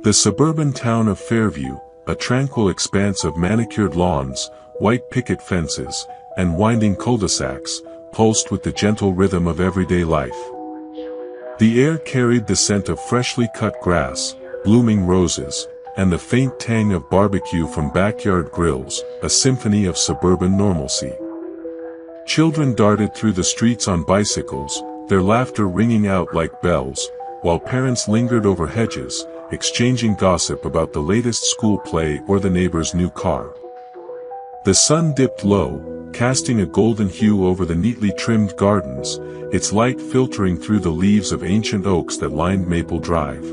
The suburban town of Fairview, a tranquil expanse of manicured lawns, white picket fences, and winding cul-de-sacs, pulsed with the gentle rhythm of everyday life. The air carried the scent of freshly cut grass, blooming roses, and the faint tang of barbecue from backyard grills, a symphony of suburban normalcy. Children darted through the streets on bicycles, their laughter ringing out like bells, while parents lingered over hedges, exchanging gossip about the latest school play or the neighbor's new car. The sun dipped low, casting a golden hue over the neatly trimmed gardens, its light filtering through the leaves of ancient oaks that lined Maple Drive.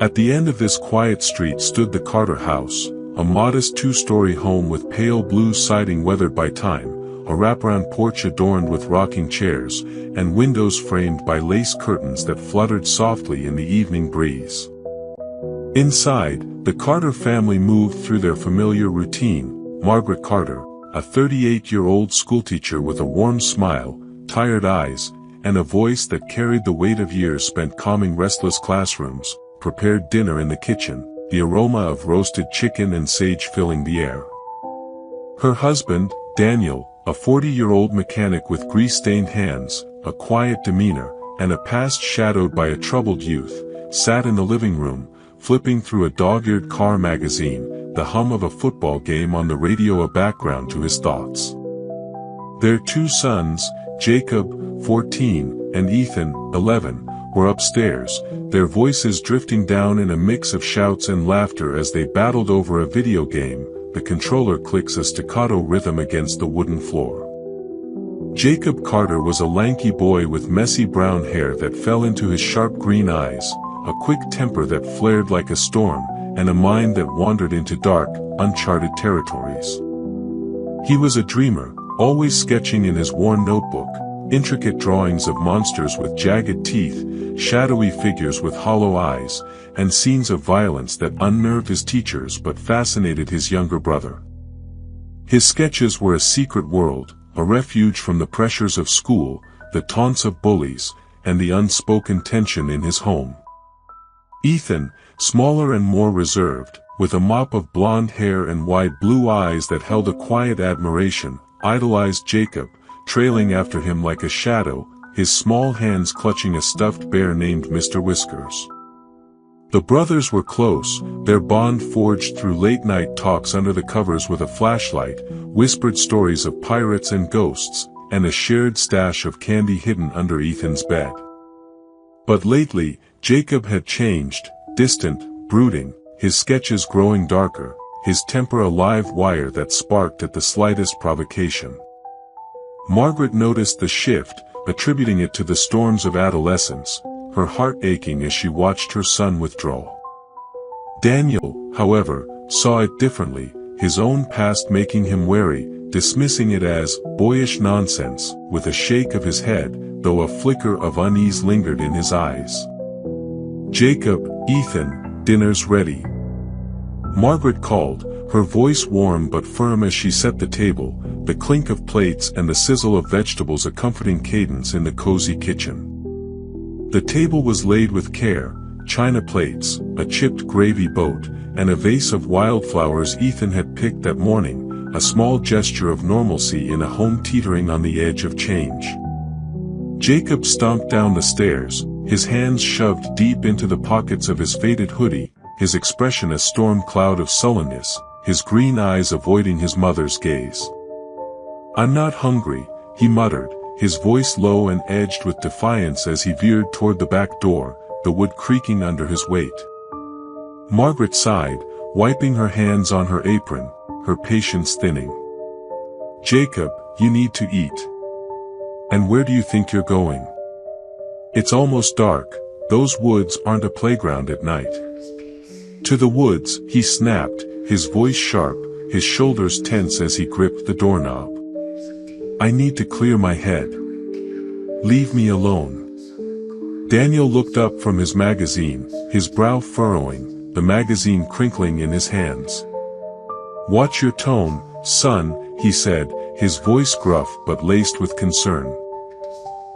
At the end of this quiet street stood the Carter House, a modest two-story home with pale blue siding weathered by time, a wraparound porch adorned with rocking chairs, and windows framed by lace curtains that fluttered softly in the evening breeze. Inside, the Carter family moved through their familiar routine. Margaret Carter, a 38-year-old schoolteacher with a warm smile, tired eyes, and a voice that carried the weight of years spent calming restless classrooms, prepared dinner in the kitchen, the aroma of roasted chicken and sage filling the air. Her husband, Daniel, a 40-year-old mechanic with grease-stained hands, a quiet demeanor, and a past shadowed by a troubled youth, sat in the living room, flipping through a dog-eared car magazine, the hum of a football game on the radio a background to his thoughts. Their two sons, Jacob, 14, and Ethan, 11, were upstairs, their voices drifting down in a mix of shouts and laughter as they battled over a video game. The controller clicks a staccato rhythm against the wooden floor. Jacob Carter was a lanky boy with messy brown hair that fell into his sharp green eyes, a quick temper that flared like a storm, and a mind that wandered into dark, uncharted territories. He was a dreamer, always sketching in his worn notebook, intricate drawings of monsters with jagged teeth, shadowy figures with hollow eyes, and scenes of violence that unnerved his teachers but fascinated his younger brother. His sketches were a secret world, a refuge from the pressures of school, the taunts of bullies, and the unspoken tension in his home. Ethan, smaller and more reserved, with a mop of blonde hair and wide blue eyes that held a quiet admiration, idolized Jacob, trailing after him like a shadow, his small hands clutching a stuffed bear named Mr. Whiskers. The brothers were close, their bond forged through late-night talks under the covers with a flashlight, whispered stories of pirates and ghosts, and a shared stash of candy hidden under Ethan's bed. But lately, Jacob had changed, distant, brooding, his sketches growing darker, his temper a live wire that sparked at the slightest provocation. Margaret noticed the shift, attributing it to the storms of adolescence, her heart aching as she watched her son withdraw. Daniel, however, saw it differently, his own past making him wary, dismissing it as boyish nonsense, with a shake of his head, though a flicker of unease lingered in his eyes. "Jacob, Ethan, dinner's ready," Margaret called, her voice warm but firm as she set the table, the clink of plates and the sizzle of vegetables a comforting cadence in the cozy kitchen. The table was laid with care, china plates, a chipped gravy boat, and a vase of wildflowers Ethan had picked that morning, a small gesture of normalcy in a home teetering on the edge of change. Jacob stomped down the stairs, his hands shoved deep into the pockets of his faded hoodie, his expression a storm cloud of sullenness, his green eyes avoiding his mother's gaze. "I'm not hungry," he muttered, his voice low and edged with defiance as he veered toward the back door, the wood creaking under his weight. Margaret sighed, wiping her hands on her apron, her patience thinning. "Jacob, you need to eat. And where do you think you're going? It's almost dark, those woods aren't a playground at night." "To the woods," he snapped, his voice sharp, his shoulders tense as he gripped the doorknob. "I need to clear my head. Leave me alone." Daniel looked up from his magazine, his brow furrowing, the magazine crinkling in his hands. "Watch your tone, son," he said, his voice gruff but laced with concern.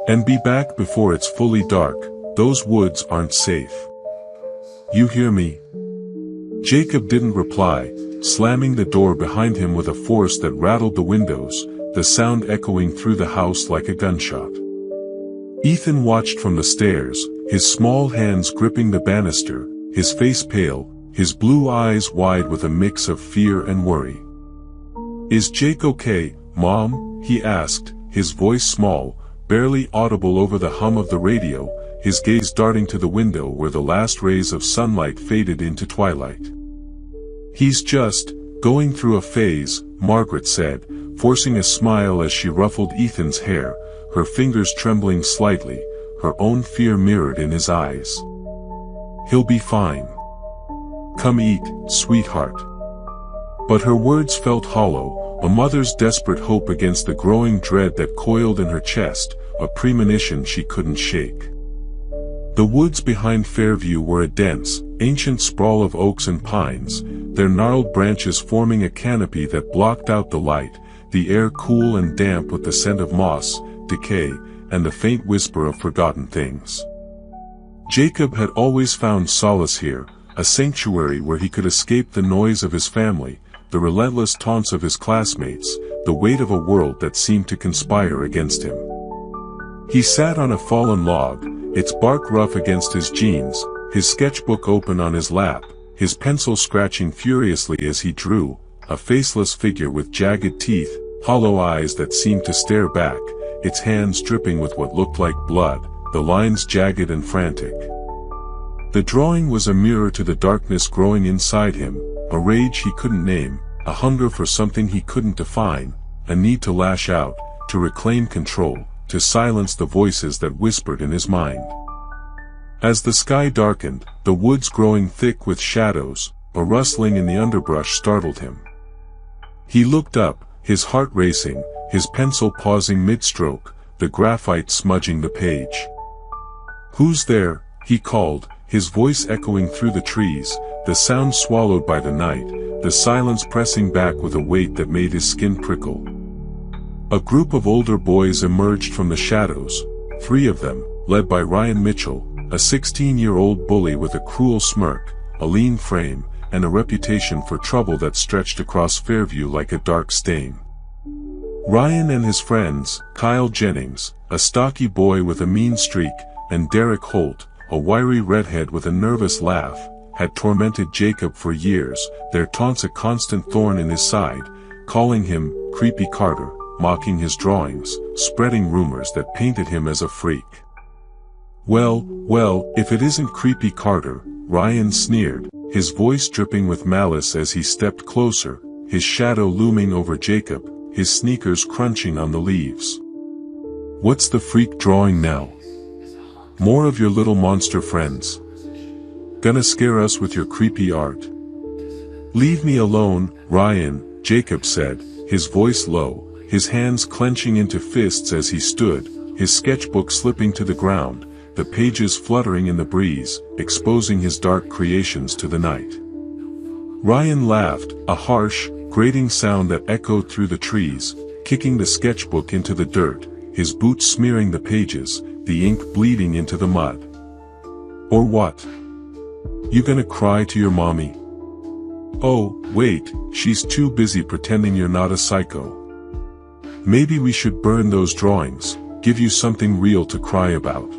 "And be back before it's fully dark, those woods aren't safe." You hear me?" Jacob didn't reply, slamming the door behind him with a force that rattled the windows, the sound echoing through the house like a gunshot. Ethan watched from the stairs, his small hands gripping the banister, his face pale, his blue eyes wide with a mix of fear and worry. "Is Jake okay, Mom?" he asked, his voice small, barely audible over the hum of the radio, his gaze darting to the window where the last rays of sunlight faded into twilight. "He's just going through a phase," Margaret said, forcing a smile as she ruffled Ethan's hair, her fingers trembling slightly, her own fear mirrored in his eyes. "He'll be fine. Come eat, sweetheart." But her words felt hollow, a mother's desperate hope against the growing dread that coiled in her chest, a premonition she couldn't shake. The woods behind Fairview were a dense, ancient sprawl of oaks and pines, their gnarled branches forming a canopy that blocked out the light, the air cool and damp with the scent of moss, decay, and the faint whisper of forgotten things. Jacob had always found solace here, a sanctuary where he could escape the noise of his family, the relentless taunts of his classmates, the weight of a world that seemed to conspire against him. He sat on a fallen log, its bark rough against his jeans, his sketchbook open on his lap, his pencil scratching furiously as he drew, a faceless figure with jagged teeth, hollow eyes that seemed to stare back, its hands dripping with what looked like blood, the lines jagged and frantic. The drawing was a mirror to the darkness growing inside him, a rage he couldn't name, a hunger for something he couldn't define, a need to lash out, to reclaim control, to silence the voices that whispered in his mind. As the sky darkened, the woods growing thick with shadows, a rustling in the underbrush startled him. He looked up, his heart racing, his pencil pausing mid-stroke, the graphite smudging the page. "Who's there?" he called, his voice echoing through the trees, the sound swallowed by the night, the silence pressing back with a weight that made his skin prickle. A group of older boys emerged from the shadows, 3 of them, led by Ryan Mitchell, a 16-year-old bully with a cruel smirk, a lean frame, and a reputation for trouble that stretched across Fairview like a dark stain. Ryan and his friends, Kyle Jennings, a stocky boy with a mean streak, and Derek Holt, a wiry redhead with a nervous laugh, had tormented Jacob for years, their taunts a constant thorn in his side, calling him Creepy Carter, mocking his drawings, spreading rumors that painted him as a freak. Well, if it isn't Creepy Carter," Ryan sneered, his voice dripping with malice as he stepped closer, his shadow looming over Jacob, his sneakers crunching on the leaves. "What's the freak drawing now? More of your little monster friends? Gonna scare us with your creepy art?" "Leave me alone, Ryan," Jacob said, his voice low, his hands clenching into fists as he stood, his sketchbook slipping to the ground, the pages fluttering in the breeze, exposing his dark creations to the night. Ryan laughed, a harsh, grating sound that echoed through the trees, kicking the sketchbook into the dirt, his boots smearing the pages, the ink bleeding into the mud. "Or what? You gonna cry to your mommy? Oh, wait, she's too busy pretending you're not a psycho. Maybe we should burn those drawings, give you something real to cry about."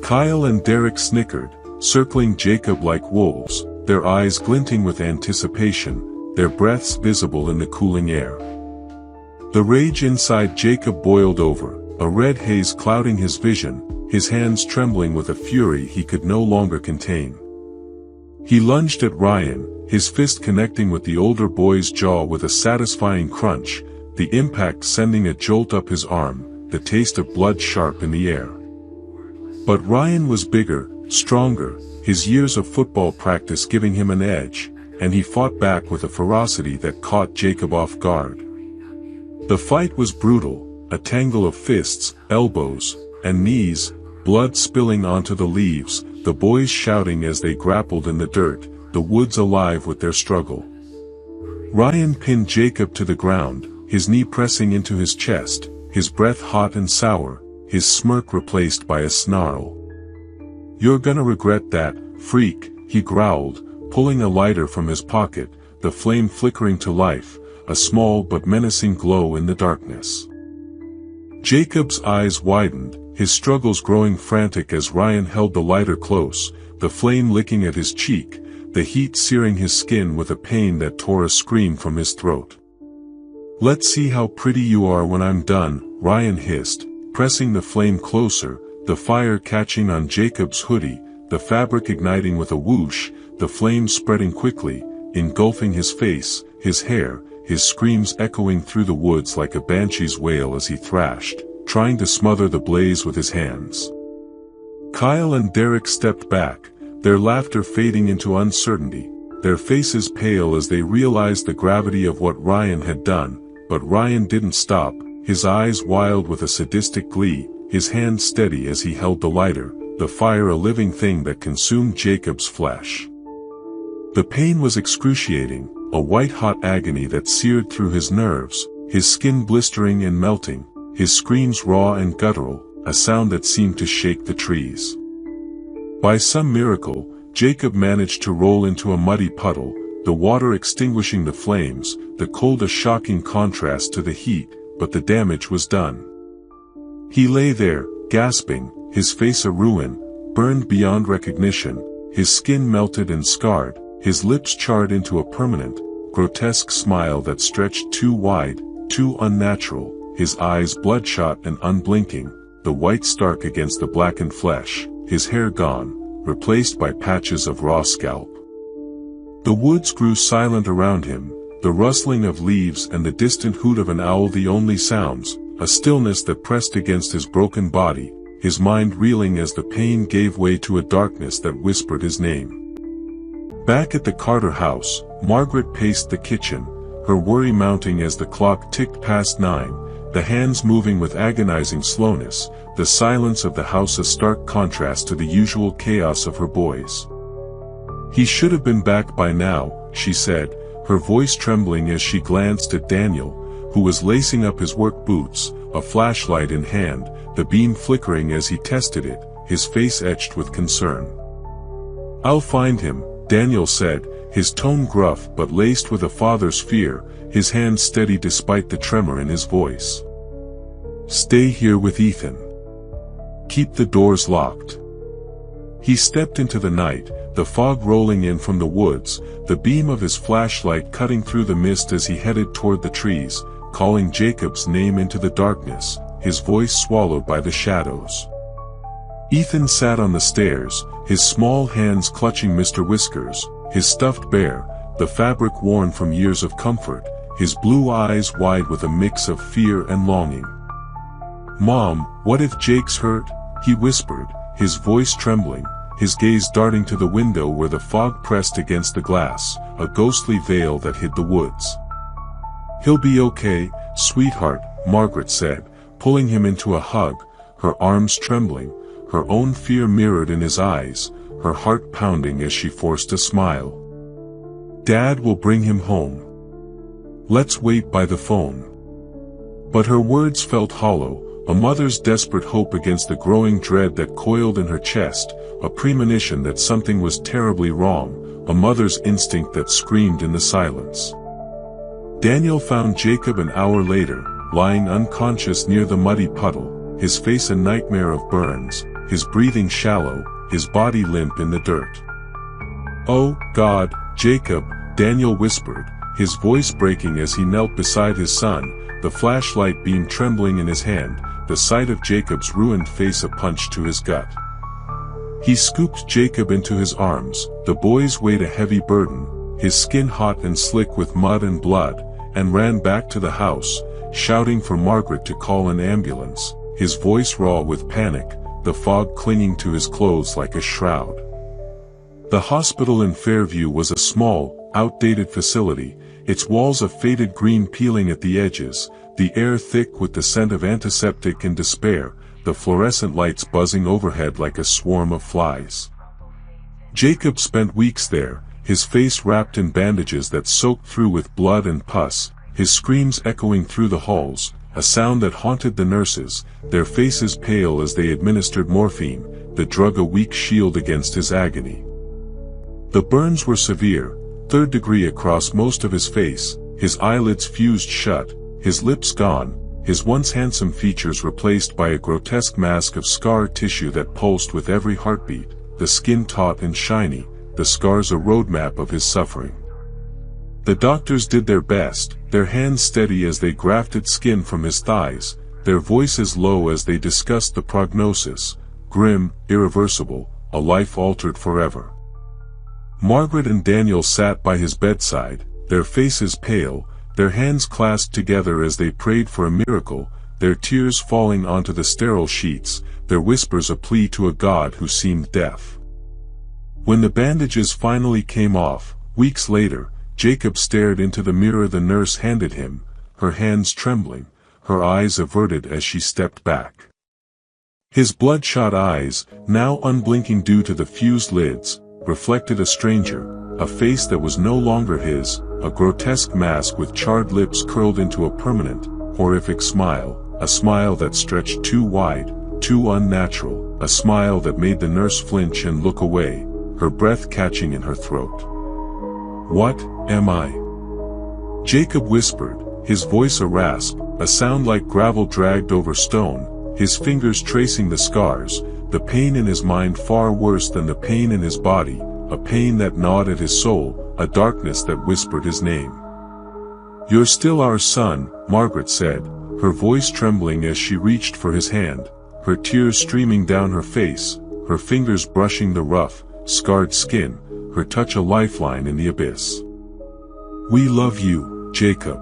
Kyle and Derek snickered, circling Jacob like wolves, their eyes glinting with anticipation, their breaths visible in the cooling air. The rage inside Jacob boiled over, a red haze clouding his vision, his hands trembling with a fury he could no longer contain. He lunged at Ryan, his fist connecting with the older boy's jaw with a satisfying crunch, the impact sending a jolt up his arm, the taste of blood sharp in the air. But Ryan was bigger, stronger, his years of football practice giving him an edge, and he fought back with a ferocity that caught Jacob off guard. The fight was brutal, a tangle of fists, elbows, and knees, blood spilling onto the leaves, the boys shouting as they grappled in the dirt, the woods alive with their struggle. Ryan pinned Jacob to the ground, his knee pressing into his chest, his breath hot and sour, his smirk replaced by a snarl. "You're gonna regret that, freak," he growled, pulling a lighter from his pocket, the flame flickering to life, a small but menacing glow in the darkness. Jacob's eyes widened, his struggles growing frantic as Ryan held the lighter close, the flame licking at his cheek, the heat searing his skin with a pain that tore a scream from his throat. "Let's see how pretty you are when I'm done," Ryan hissed, pressing the flame closer, the fire catching on Jacob's hoodie, the fabric igniting with a whoosh, the flames spreading quickly, engulfing his face, his hair, his screams echoing through the woods like a banshee's wail as he thrashed, trying to smother the blaze with his hands. Kyle and Derek stepped back, their laughter fading into uncertainty, their faces pale as they realized the gravity of what Ryan had done, but Ryan didn't stop, his eyes wild with a sadistic glee, his hand steady as he held the lighter, the fire a living thing that consumed Jacob's flesh. The pain was excruciating, a white-hot agony that seared through his nerves, his skin blistering and melting, his screams raw and guttural, a sound that seemed to shake the trees. By some miracle, Jacob managed to roll into a muddy puddle, the water extinguishing the flames, the cold a shocking contrast to the heat, but the damage was done. He lay there, gasping, his face a ruin, burned beyond recognition, his skin melted and scarred, his lips charred into a permanent, grotesque smile that stretched too wide, too unnatural, his eyes bloodshot and unblinking, the white stark against the blackened flesh, his hair gone, replaced by patches of raw scalp. The woods grew silent around him, the rustling of leaves and the distant hoot of an owl the only sounds, a stillness that pressed against his broken body, his mind reeling as the pain gave way to a darkness that whispered his name. Back at the Carter house, Margaret paced the kitchen, her worry mounting as the clock ticked past 9, the hands moving with agonizing slowness, the silence of the house a stark contrast to the usual chaos of her boys. "He should have been back by now," she said, her voice trembling as she glanced at Daniel, who was lacing up his work boots, a flashlight in hand, the beam flickering as he tested it, his face etched with concern. "I'll find him," Daniel said, his tone gruff but laced with a father's fear, his hand steady despite the tremor in his voice. "Stay here with Ethan. Keep the doors locked." He stepped into the night, the fog rolling in from the woods, the beam of his flashlight cutting through the mist as he headed toward the trees, calling Jacob's name into the darkness, his voice swallowed by the shadows. Ethan sat on the stairs, his small hands clutching Mr. Whiskers, his stuffed bear, the fabric worn from years of comfort, his blue eyes wide with a mix of fear and longing. "Mom, what if Jake's hurt?" he whispered, his voice trembling, his gaze darting to the window where the fog pressed against the glass, a ghostly veil that hid the woods. "He'll be okay, sweetheart," Margaret said, pulling him into a hug, her arms trembling, her own fear mirrored in his eyes, her heart pounding as she forced a smile. "Dad will bring him home. Let's wait by the phone." But her words felt hollow, a mother's desperate hope against the growing dread that coiled in her chest, a premonition that something was terribly wrong, a mother's instinct that screamed in the silence. Daniel found Jacob an hour later, lying unconscious near the muddy puddle, his face a nightmare of burns, his breathing shallow, his body limp in the dirt. "Oh, God, Jacob," Daniel whispered, his voice breaking as he knelt beside his son, the flashlight beam trembling in his hand, the sight of Jacob's ruined face a punch to his gut. He scooped Jacob into his arms, the boy's weight a heavy burden, his skin hot and slick with mud and blood, and ran back to the house, shouting for Margaret to call an ambulance, his voice raw with panic, the fog clinging to his clothes like a shroud. The hospital in Fairview was a small, outdated facility, its walls a faded green peeling at the edges, the air thick with the scent of antiseptic and despair, the fluorescent lights buzzing overhead like a swarm of flies. Jacob spent weeks there, his face wrapped in bandages that soaked through with blood and pus, his screams echoing through the halls, a sound that haunted the nurses, their faces pale as they administered morphine, the drug a weak shield against his agony. The burns were severe, 3rd degree across most of his face, his eyelids fused shut, his lips gone, his once handsome features replaced by a grotesque mask of scar tissue that pulsed with every heartbeat, the skin taut and shiny, the scars a roadmap of his suffering. The doctors did their best, their hands steady as they grafted skin from his thighs, their voices low as they discussed the prognosis, grim, irreversible, a life altered forever. Margaret and Daniel sat by his bedside, their faces pale, their hands clasped together as they prayed for a miracle, their tears falling onto the sterile sheets, their whispers a plea to a God who seemed deaf. When the bandages finally came off, weeks later, Jacob stared into the mirror the nurse handed him, her hands trembling, her eyes averted as she stepped back. His bloodshot eyes, now unblinking due to the fused lids, reflected a stranger, a face that was no longer his, a grotesque mask with charred lips curled into a permanent, horrific smile, a smile that stretched too wide, too unnatural, a smile that made the nurse flinch and look away, her breath catching in her throat. "What am I?" Jacob whispered, his voice a rasp, a sound like gravel dragged over stone, his fingers tracing the scars, the pain in his mind far worse than the pain in his body, a pain that gnawed at his soul, a darkness that whispered his name. "You're still our son," Margaret said, her voice trembling as she reached for his hand, her tears streaming down her face, her fingers brushing the rough, scarred skin, her touch a lifeline in the abyss. "We love you, Jacob.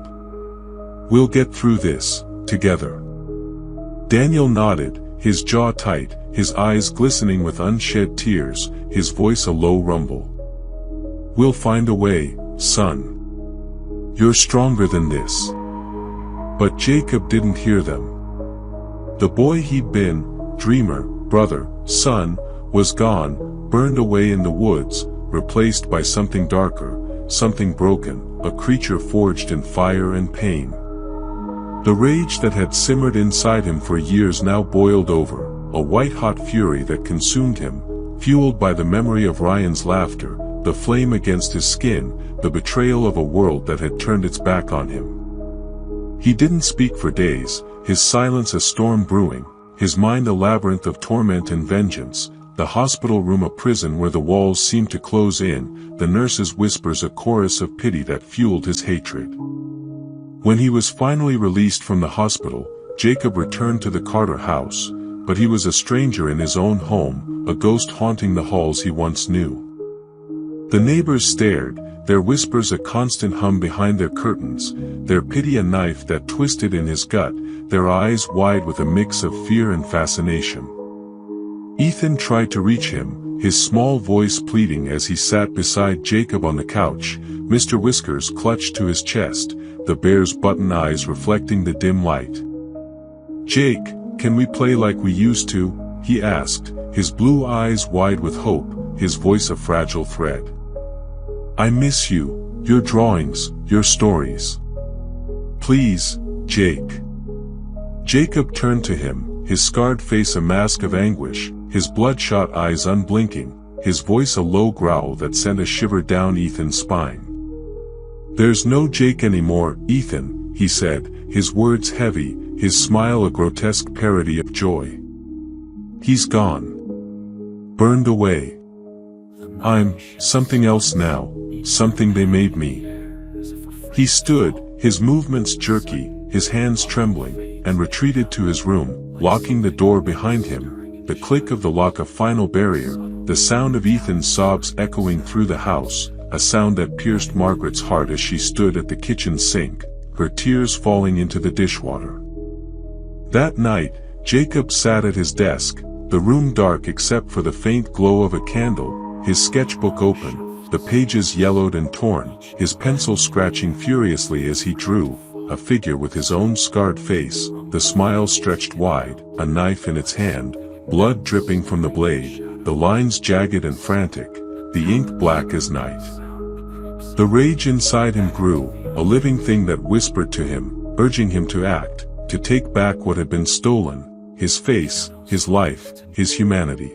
We'll get through this, together." Daniel nodded, his jaw tight, his eyes glistening with unshed tears, his voice a low rumble. "We'll find a way, son. You're stronger than this." But Jacob didn't hear them. The boy he'd been, dreamer, brother, son, was gone, burned away in the woods, replaced by something darker, something broken, a creature forged in fire and pain. The rage that had simmered inside him for years now boiled over, a white-hot fury that consumed him, fueled by the memory of Ryan's laughter, the flame against his skin, the betrayal of a world that had turned its back on him. He didn't speak for days, his silence a storm brewing, his mind a labyrinth of torment and vengeance, the hospital room a prison where the walls seemed to close in, the nurse's whispers a chorus of pity that fueled his hatred. When he was finally released from the hospital, Jacob returned to the Carter house, but he was a stranger in his own home, a ghost haunting the halls he once knew. The neighbors stared, their whispers a constant hum behind their curtains, their pity a knife that twisted in his gut, their eyes wide with a mix of fear and fascination. Ethan tried to reach him, his small voice pleading as he sat beside Jacob on the couch, Mr. Whiskers clutched to his chest, the bear's button eyes reflecting the dim light. "Jake, can we play like we used to?" he asked, his blue eyes wide with hope, his voice a fragile thread. "I miss you, your drawings, your stories. Please, Jake." Jacob turned to him, his scarred face a mask of anguish, his bloodshot eyes unblinking, his voice a low growl that sent a shiver down Ethan's spine. "There's no Jake anymore, Ethan," he said, his words heavy, his smile a grotesque parody of joy. "He's gone. Burned away. I'm something else now, something they made me." He stood, his movements jerky, his hands trembling, and retreated to his room, locking the door behind him, the click of the lock a final barrier, the sound of Ethan's sobs echoing through the house, a sound that pierced Margaret's heart as she stood at the kitchen sink, her tears falling into the dishwater. That night, Jacob sat at his desk, the room dark except for the faint glow of a candle, his sketchbook open, the pages yellowed and torn, his pencil scratching furiously as he drew, a figure with his own scarred face, the smile stretched wide, a knife in its hand, blood dripping from the blade, the lines jagged and frantic, the ink black as night. The rage inside him grew, a living thing that whispered to him, urging him to act, to take back what had been stolen, his face, his life, his humanity.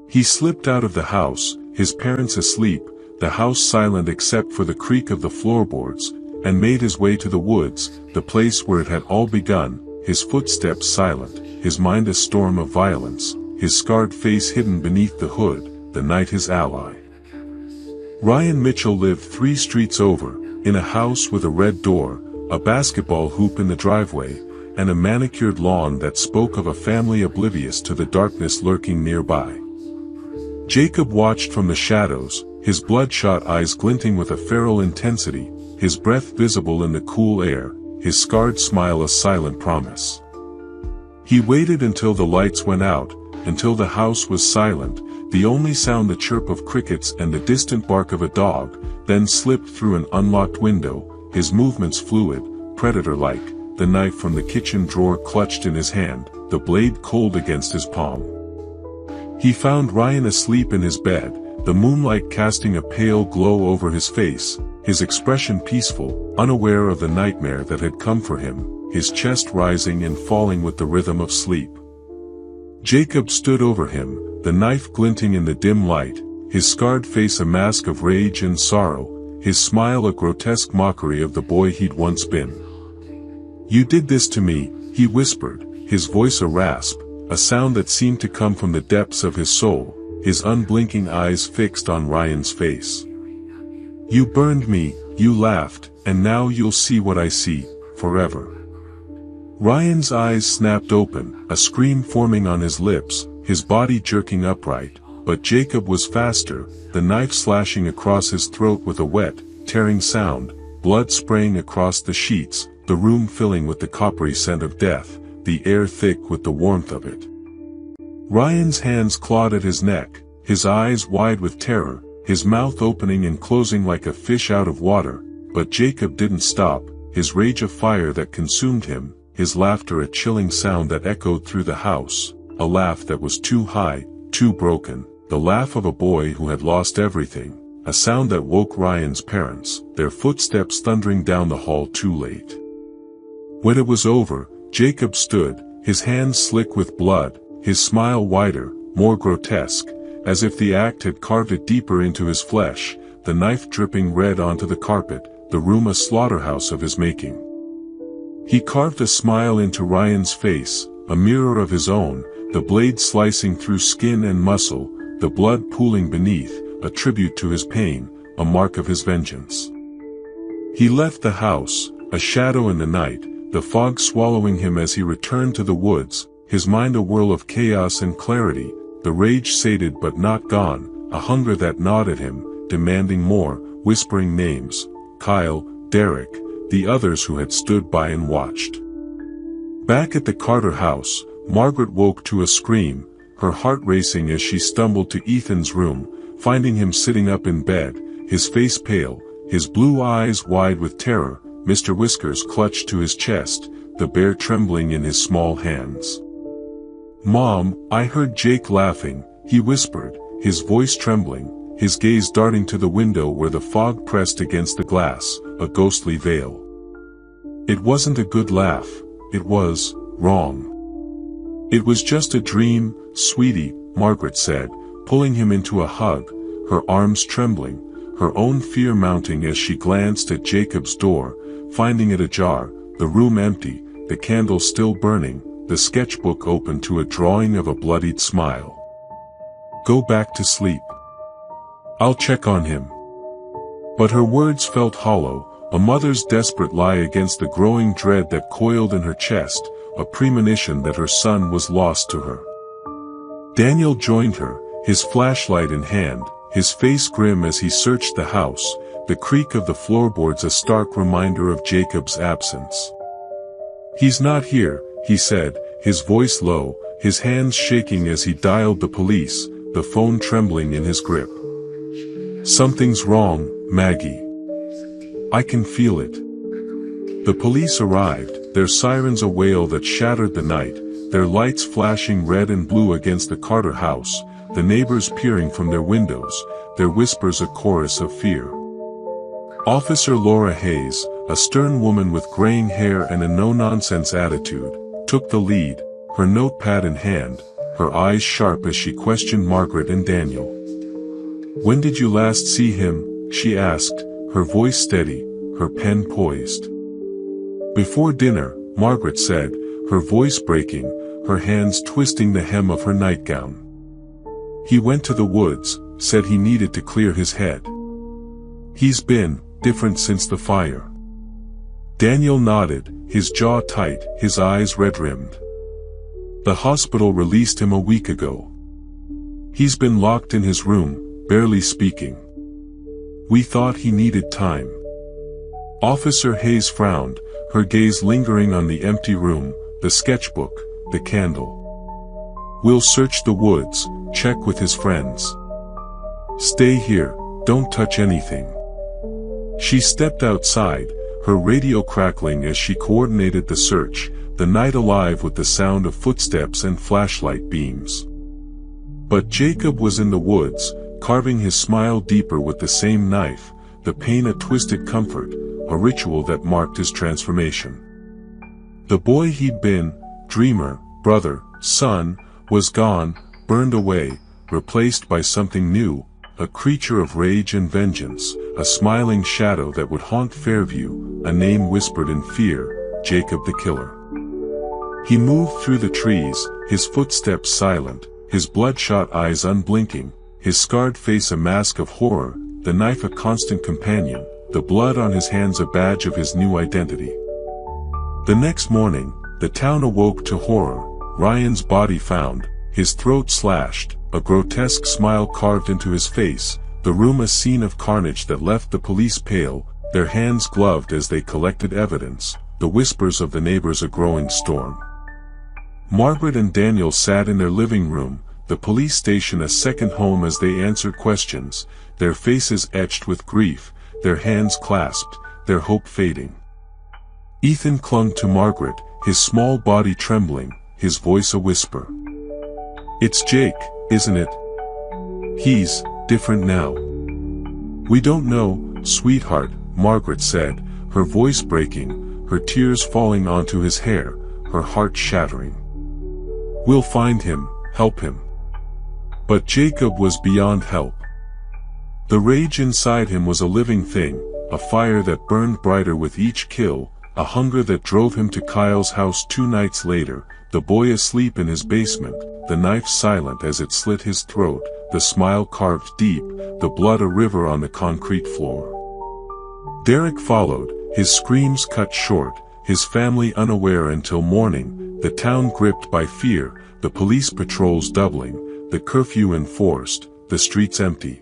He slipped out of the house, his parents asleep, the house silent except for the creak of the floorboards, and made his way to the woods, the place where it had all begun, his footsteps silent, his mind a storm of violence, his scarred face hidden beneath the hood, the night his ally. Ryan Mitchell lived 3 streets over, in a house with a red door, a basketball hoop in the driveway, and a manicured lawn that spoke of a family oblivious to the darkness lurking nearby. Jacob watched from the shadows, his bloodshot eyes glinting with a feral intensity, his breath visible in the cool air, his scarred smile a silent promise. He waited until the lights went out, until the house was silent, the only sound the chirp of crickets and the distant bark of a dog, then slipped through an unlocked window, his movements fluid, predator-like, the knife from the kitchen drawer clutched in his hand, the blade cold against his palm. He found Ryan asleep in his bed, the moonlight casting a pale glow over his face, his expression peaceful, unaware of the nightmare that had come for him, his chest rising and falling with the rhythm of sleep. Jacob stood over him, the knife glinting in the dim light, his scarred face a mask of rage and sorrow, his smile a grotesque mockery of the boy he'd once been. "You did this to me," he whispered, his voice a rasp, a sound that seemed to come from the depths of his soul, his unblinking eyes fixed on Ryan's face. "You burned me," you laughed, "and now you'll see what I see, forever." Ryan's eyes snapped open, a scream forming on his lips, his body jerking upright, but Jacob was faster, the knife slashing across his throat with a wet, tearing sound, blood spraying across the sheets, the room filling with the coppery scent of death, the air thick with the warmth of it. Ryan's hands clawed at his neck, his eyes wide with terror, his mouth opening and closing like a fish out of water, but Jacob didn't stop, his rage a fire that consumed him, his laughter a chilling sound that echoed through the house, a laugh that was too high, too broken, the laugh of a boy who had lost everything, a sound that woke Ryan's parents, their footsteps thundering down the hall too late. When it was over, Jacob stood, his hands slick with blood, his smile wider, more grotesque, as if the act had carved it deeper into his flesh, the knife dripping red onto the carpet, the room a slaughterhouse of his making. He carved a smile into Ryan's face, a mirror of his own, the blade slicing through skin and muscle, the blood pooling beneath, a tribute to his pain, a mark of his vengeance. He left the house, a shadow in the night, the fog swallowing him as he returned to the woods, his mind a whirl of chaos and clarity, the rage sated but not gone, a hunger that gnawed at him, demanding more, whispering names, Kyle, Derek, the others who had stood by and watched. Back at the Carter house, Margaret woke to a scream, her heart racing as she stumbled to Ethan's room, finding him sitting up in bed, his face pale, his blue eyes wide with terror, Mr. Whiskers clutched to his chest, the bear trembling in his small hands. "Mom, I heard Jake laughing," he whispered, his voice trembling, his gaze darting to the window where the fog pressed against the glass, a ghostly veil. "It wasn't a good laugh, it was wrong. It was just a dream, sweetie," Margaret said, pulling him into a hug, her arms trembling, her own fear mounting as she glanced at Jacob's door, finding it ajar, the room empty, the candle still burning, the sketchbook open to a drawing of a bloodied smile. "Go back to sleep. I'll check on him." But her words felt hollow, a mother's desperate lie against the growing dread that coiled in her chest, a premonition that her son was lost to her. Daniel joined her, his flashlight in hand, his face grim as he searched the house, the creak of the floorboards a stark reminder of Jacob's absence. "He's not here," he said, his voice low, his hands shaking as he dialed the police, the phone trembling in his grip. "Something's wrong, Maggie. I can feel it." The police arrived, their sirens a wail that shattered the night, their lights flashing red and blue against the Carter house, the neighbors peering from their windows, their whispers a chorus of fear. Officer Laura Hayes, a stern woman with graying hair and a no-nonsense attitude, took the lead, her notepad in hand, her eyes sharp as she questioned Margaret and Daniel. "When did you last see him?" she asked, her voice steady, her pen poised. "Before dinner," Margaret said, her voice breaking, her hands twisting the hem of her nightgown. "He went to the woods, said he needed to clear his head. He's been different since the fire." Daniel nodded, his jaw tight, his eyes red-rimmed. "The hospital released him a week ago. He's been locked in his room, barely speaking. We thought he needed time." Officer Hayes frowned, her gaze lingering on the empty room, the sketchbook, the candle. "We'll search the woods, check with his friends. Stay here, don't touch anything." She stepped outside, her radio crackling as she coordinated the search, the night alive with the sound of footsteps and flashlight beams. But Jacob was in the woods, carving his smile deeper with the same knife, the pain a twisted comfort, a ritual that marked his transformation. The boy he'd been, dreamer, brother, son, was gone, burned away, replaced by something new, a creature of rage and vengeance, a smiling shadow that would haunt Fairview, a name whispered in fear, Jacob the Killer. He moved through the trees, his footsteps silent, his bloodshot eyes unblinking, his scarred face a mask of horror, the knife a constant companion, the blood on his hands a badge of his new identity. The next morning, the town awoke to horror, Ryan's body found, his throat slashed, a grotesque smile carved into his face, the room a scene of carnage that left the police pale, their hands gloved as they collected evidence, the whispers of the neighbors a growing storm. Margaret and Daniel sat in their living room, the police station a second home as they answered questions, their faces etched with grief, their hands clasped, their hope fading. Ethan clung to Margaret, his small body trembling, his voice a whisper. "It's Jake, isn't it? He's different now." "We don't know, sweetheart," Margaret said, her voice breaking, her tears falling onto his hair, her heart shattering. "We'll find him, help him." But Jacob was beyond help. The rage inside him was a living thing, a fire that burned brighter with each kill, a hunger that drove him to Kyle's house 2 nights later, the boy asleep in his basement, the knife silent as it slit his throat, the smile carved deep, the blood a river on the concrete floor. Derek followed, his screams cut short, his family unaware until morning, the town gripped by fear, the police patrols doubling, the curfew enforced, the streets empty.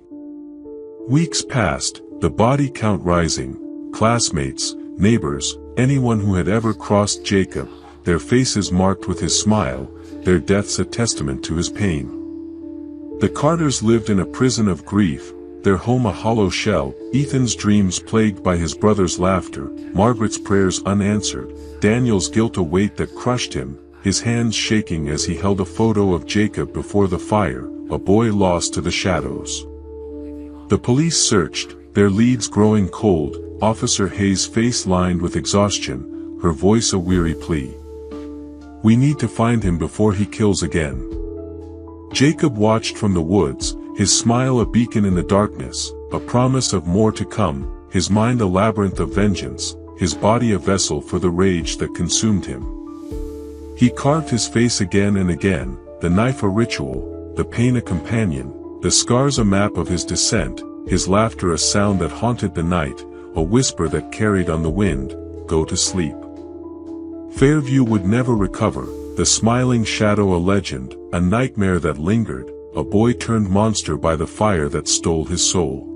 Weeks passed, the body count rising, classmates, neighbors, anyone who had ever crossed Jacob, their faces marked with his smile, their deaths a testament to his pain. The Carters lived in a prison of grief, their home a hollow shell, Ethan's dreams plagued by his brother's laughter, Margaret's prayers unanswered, Daniel's guilt a weight that crushed him, his hands shaking as he held a photo of Jacob before the fire, a boy lost to the shadows. The police searched, their leads growing cold, Officer Hayes' face lined with exhaustion, her voice a weary plea. "We need to find him before he kills again." Jacob watched from the woods, his smile a beacon in the darkness, a promise of more to come, his mind a labyrinth of vengeance, his body a vessel for the rage that consumed him. He carved his face again and again, the knife a ritual, the pain a companion, the scars a map of his descent, his laughter a sound that haunted the night, a whisper that carried on the wind, "Go to sleep." Fairview would never recover, the smiling shadow a legend, a nightmare that lingered, a boy turned monster by the fire that stole his soul.